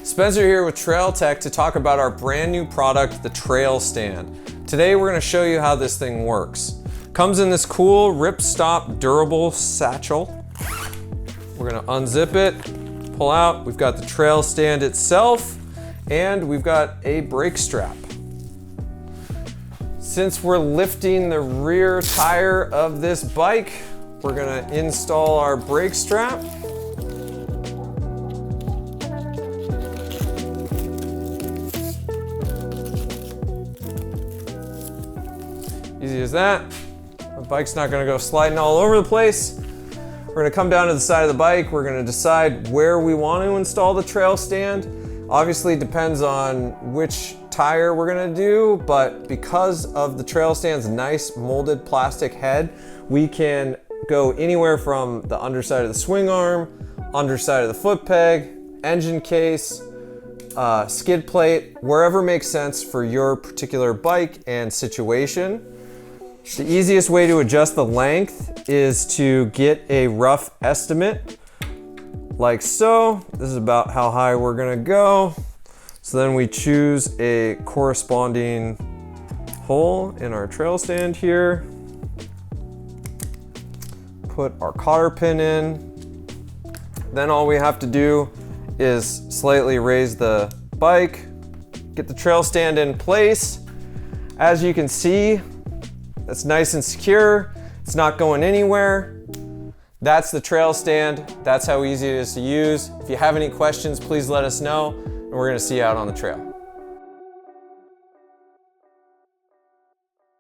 Spencer here with Trail Tech to talk about our brand new product, the Trail Stand. Today we're going to show you how this thing works. Comes in this cool rip-stop durable satchel. We're going to unzip it, pull out. We've got the Trail Stand itself, and we've got a brake strap. Since we're lifting the rear tire of this bike, we're going to install our brake strap. Easy as that. The bike's not gonna go sliding all over the place. We're gonna come down to the side of the bike. We're gonna decide where we want to install the trail stand. Obviously it depends on which tire we're gonna do, but because of the trail stand's nice molded plastic head, we can go anywhere from the underside of the swing arm, underside of the foot peg, engine case, skid plate, wherever makes sense for your particular bike and situation. The easiest way to adjust the length is to get a rough estimate, like so. This is about how high we're gonna go. So then we choose a corresponding hole in our trail stand here. Put our cotter pin in. Then all we have to do is slightly raise the bike, get the trail stand in place. As you can see, that's nice and secure. It's not going anywhere. That's the trail stand. That's how easy it is to use. If you have any questions, please let us know, and we're gonna see you out on the trail.